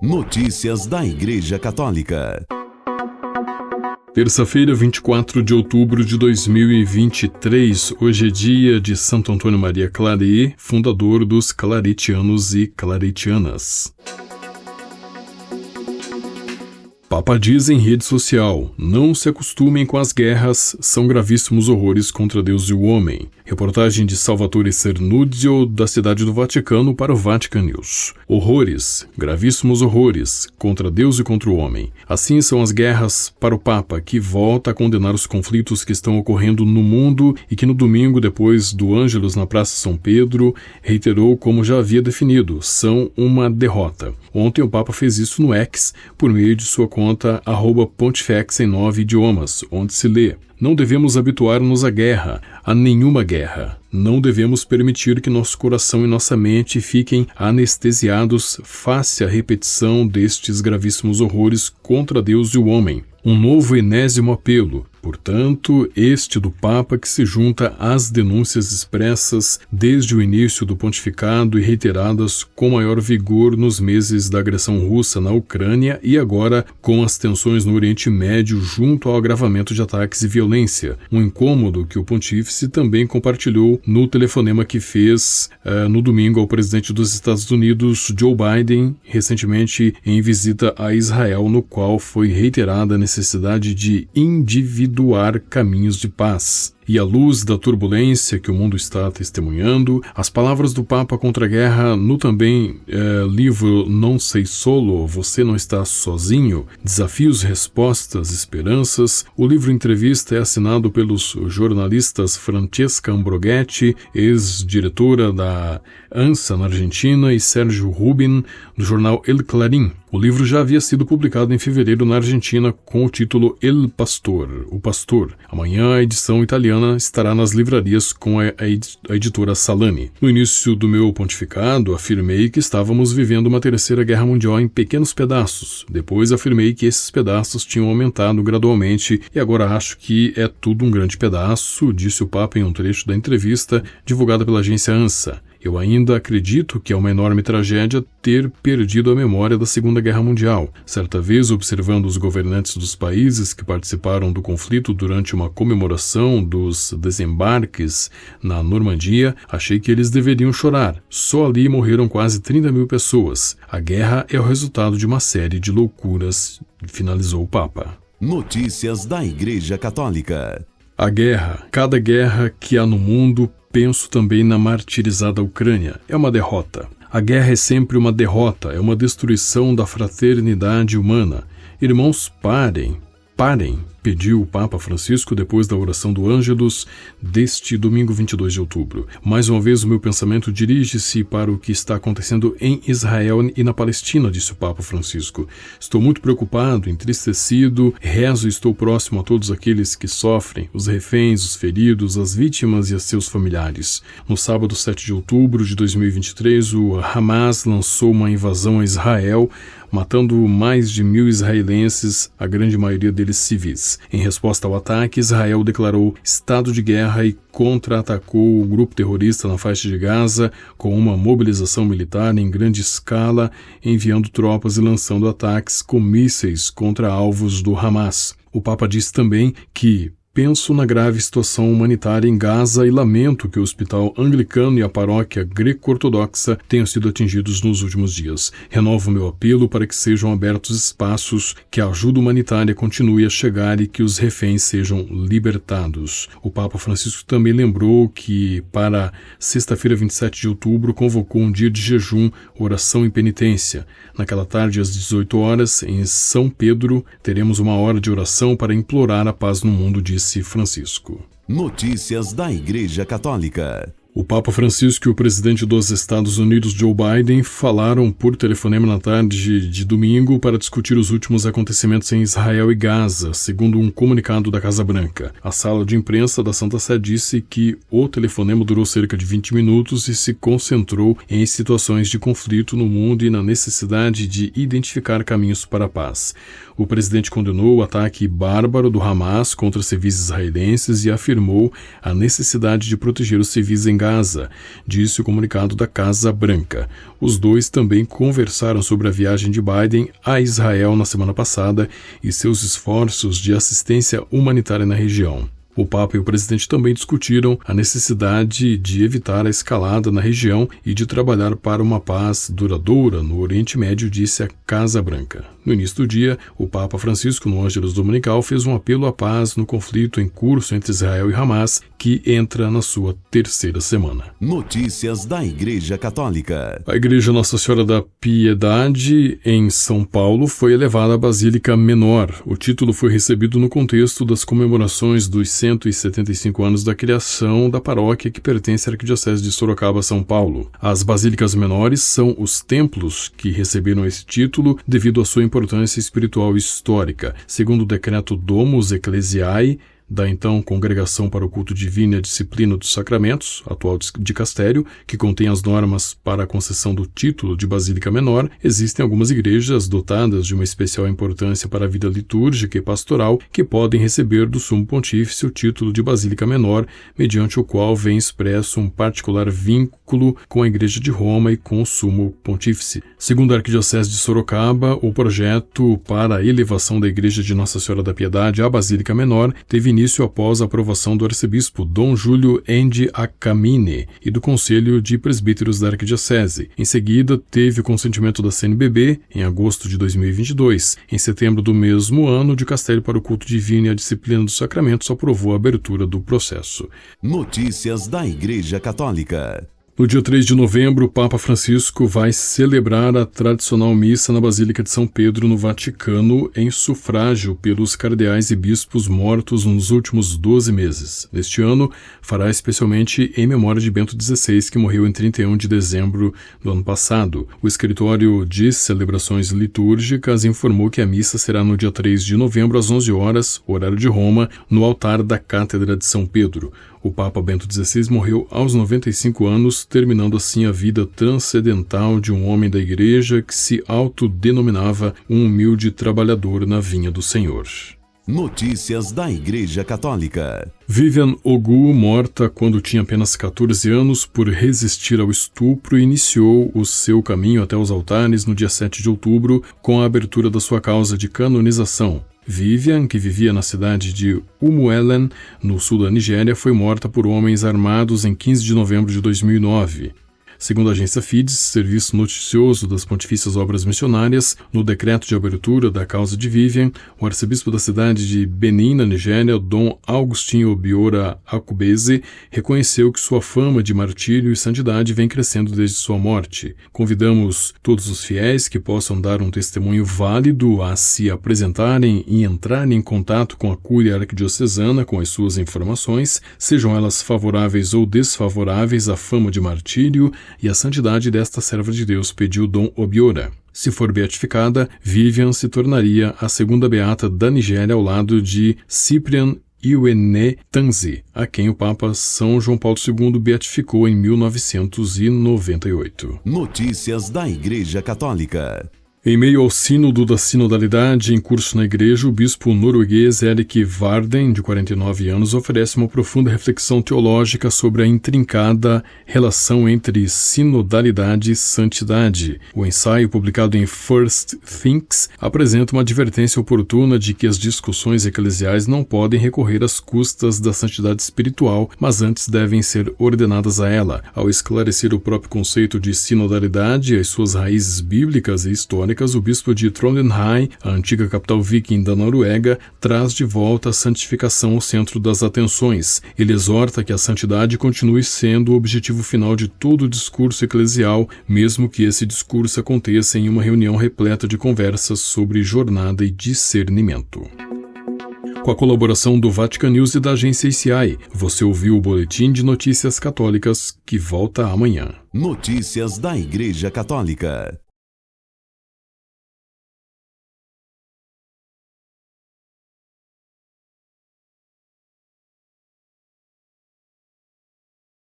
Notícias da Igreja Católica. Terça-feira, 24 de outubro de 2023. Hoje é dia de Santo Antônio Maria Claret, fundador dos claretianos e claretianas. Papa diz em rede social: não se acostumem com as guerras, são gravíssimos horrores contra Deus e o homem. Reportagem de Salvatore Cernuzio, da Cidade do Vaticano, para o Vatican News. Horrores, gravíssimos horrores, contra Deus e contra o homem. Assim são as guerras para o Papa, que volta a condenar os conflitos que estão ocorrendo no mundo e que no domingo, depois do Ângelus na Praça São Pedro, reiterou como já havia definido: são uma derrota. Ontem o Papa fez isso no X, por meio de sua conta @pontifex em 9 idiomas, onde se lê: não devemos habituar-nos à guerra, a nenhuma guerra. Não devemos permitir que nosso coração e nossa mente fiquem anestesiados face à repetição destes gravíssimos horrores contra Deus e o homem. Um novo enésimo apelo, portanto, este do Papa, que se junta às denúncias expressas desde o início do pontificado e reiteradas com maior vigor nos meses da agressão russa na Ucrânia e agora com as tensões no Oriente Médio junto ao agravamento de ataques e violência. Um incômodo que o pontífice também compartilhou no telefonema que fez no domingo ao presidente dos Estados Unidos, Joe Biden, recentemente em visita a Israel, no qual foi reiterada a necessidade de individuar caminhos de paz. E à luz da turbulência que o mundo está testemunhando, as palavras do Papa contra a guerra no também livro Non Sei Solo, Você Não Está Sozinho, Desafios, Respostas, Esperanças. O livro entrevista é assinado pelos jornalistas Francesca Ambrogetti, ex-diretora da ANSA na Argentina, e Sérgio Rubin, do jornal El Clarín. O livro já havia sido publicado em fevereiro na Argentina com o título El Pastor, o Pastor. Amanhã a edição italiana estará nas livrarias com a editora Salani. No início do meu pontificado, afirmei que estávamos vivendo uma terceira guerra mundial em pequenos pedaços. Depois afirmei que esses pedaços tinham aumentado gradualmente e agora acho que é tudo um grande pedaço, disse o Papa em um trecho da entrevista divulgada pela agência ANSA. Eu ainda acredito que é uma enorme tragédia ter perdido a memória da Segunda Guerra Mundial. Certa vez, observando os governantes dos países que participaram do conflito durante uma comemoração dos desembarques na Normandia, achei que eles deveriam chorar. Só ali morreram quase 30 mil pessoas. A guerra é o resultado de uma série de loucuras, finalizou o Papa. Notícias da Igreja Católica. A guerra, cada guerra que há no mundo, penso também na martirizada Ucrânia, é uma derrota. A guerra é sempre uma derrota, é uma destruição da fraternidade humana. Irmãos, parem, pediu o Papa Francisco depois da oração do Ângelus deste domingo 22 de outubro. Mais uma vez o meu pensamento dirige-se para o que está acontecendo em Israel e na Palestina, disse o Papa Francisco. Estou muito preocupado, entristecido, rezo e estou próximo a todos aqueles que sofrem, os reféns, os feridos, as vítimas e a seus familiares. No sábado 7 de outubro de 2023, o Hamas lançou uma invasão a Israel, matando mais de 1.000 israelenses, a grande maioria deles civis. Em resposta ao ataque, Israel declarou estado de guerra e contra-atacou o grupo terrorista na faixa de Gaza com uma mobilização militar em grande escala, enviando tropas e lançando ataques com mísseis contra alvos do Hamas. O Papa disse também que penso na grave situação humanitária em Gaza e lamento que o hospital anglicano e a paróquia greco-ortodoxa tenham sido atingidos nos últimos dias. Renovo meu apelo para que sejam abertos espaços, que a ajuda humanitária continue a chegar e que os reféns sejam libertados. O Papa Francisco também lembrou que, para sexta-feira, 27 de outubro, convocou um dia de jejum, oração e penitência. Naquela tarde, às 18 horas, em São Pedro, teremos uma hora de oração para implorar a paz no mundo, disse Francisco. Notícias da Igreja Católica. O Papa Francisco e o presidente dos Estados Unidos, Joe Biden, falaram por telefonema na tarde de domingo para discutir os últimos acontecimentos em Israel e Gaza, segundo um comunicado da Casa Branca. A sala de imprensa da Santa Sé disse que o telefonema durou cerca de 20 minutos e se concentrou em situações de conflito no mundo e na necessidade de identificar caminhos para a paz. O presidente condenou o ataque bárbaro do Hamas contra civis israelenses e afirmou a necessidade de proteger os civis em Gaza, disse o comunicado da Casa Branca. Os dois também conversaram sobre a viagem de Biden a Israel na semana passada e seus esforços de assistência humanitária na região. O Papa e o presidente também discutiram a necessidade de evitar a escalada na região e de trabalhar para uma paz duradoura no Oriente Médio, disse a Casa Branca. No início do dia, o Papa Francisco, no Ângelus Dominical, fez um apelo à paz no conflito em curso entre Israel e Hamas, que entra na sua terceira semana. Notícias da Igreja Católica. A Igreja Nossa Senhora da Piedade, em São Paulo, foi elevada à Basílica Menor. O título foi recebido no contexto das comemorações dos 175 anos da criação da paróquia que pertence à Arquidiocese de Sorocaba, São Paulo. As basílicas menores são os templos que receberam esse título devido à sua importância espiritual e histórica. Segundo o decreto Domus Ecclesiae, da então Congregação para o Culto Divino e a Disciplina dos Sacramentos, atual dicastério, que contém as normas para a concessão do título de Basílica Menor, existem algumas igrejas dotadas de uma especial importância para a vida litúrgica e pastoral que podem receber do Sumo Pontífice o título de Basílica Menor, mediante o qual vem expresso um particular vínculo com a Igreja de Roma e com o Sumo Pontífice. Segundo a Arquidiocese de Sorocaba, o projeto para a elevação da Igreja de Nossa Senhora da Piedade à Basílica Menor teve início após a aprovação do arcebispo Dom Júlio Endi Acamine e do Conselho de Presbíteros da Arquidiocese. Em seguida, teve o consentimento da CNBB, em agosto de 2022. Em setembro do mesmo ano, o Dicastério para o Culto Divino e a Disciplina dos Sacramentos aprovou a abertura do processo. Notícias da Igreja Católica. No dia 3 de novembro, o Papa Francisco vai celebrar a tradicional missa na Basílica de São Pedro, no Vaticano, em sufrágio pelos cardeais e bispos mortos nos últimos 12 meses. Neste ano, fará especialmente em memória de Bento XVI, que morreu em 31 de dezembro do ano passado. O Escritório de Celebrações Litúrgicas informou que a missa será no dia 3 de novembro, às 11 horas, horário de Roma, no altar da Cátedra de São Pedro. O Papa Bento XVI morreu aos 95 anos, terminando assim a vida transcendental de um homem da Igreja que se autodenominava um humilde trabalhador na vinha do Senhor. Notícias da Igreja Católica. Vivian Ogu, morta quando tinha apenas 14 anos por resistir ao estupro, iniciou o seu caminho até os altares no dia 7 de outubro com a abertura da sua causa de canonização. Vivian, que vivia na cidade de Umuelen, no sul da Nigéria, foi morta por homens armados em 15 de novembro de 2009. Segundo a agência Fides, serviço noticioso das Pontifícias Obras Missionárias, no decreto de abertura da causa de Vivian, o arcebispo da cidade de Benin, na Nigéria, Dom Agostinho Obiora Akubeze, reconheceu que sua fama de martírio e santidade vem crescendo desde sua morte. Convidamos todos os fiéis que possam dar um testemunho válido a se apresentarem e entrarem em contato com a Cúria Arquidiocesana com as suas informações, sejam elas favoráveis ou desfavoráveis à fama de martírio e a santidade desta serva de Deus, pediu Dom Obiora. Se for beatificada, Vivian se tornaria a segunda beata da Nigéria ao lado de Cyprian Iwene Tanzi, a quem o Papa São João Paulo II beatificou em 1998. Notícias da Igreja Católica. Em meio ao sínodo da sinodalidade em curso na igreja, o bispo norueguês Erik Varden, de 49 anos, oferece uma profunda reflexão teológica sobre a intrincada relação entre sinodalidade e santidade. O ensaio, publicado em First Things, apresenta uma advertência oportuna de que as discussões eclesiais não podem recorrer às custas da santidade espiritual, mas antes devem ser ordenadas a ela. Ao esclarecer o próprio conceito de sinodalidade e as suas raízes bíblicas e históricas, o bispo de Trondheim, a antiga capital viking da Noruega, traz de volta a santificação ao centro das atenções. Ele exorta que a santidade continue sendo o objetivo final de todo o discurso eclesial, mesmo que esse discurso aconteça em uma reunião repleta de conversas sobre jornada e discernimento. Com a colaboração do Vatican News e da agência ICI, você ouviu o Boletim de Notícias Católicas, que volta amanhã. Notícias da Igreja Católica.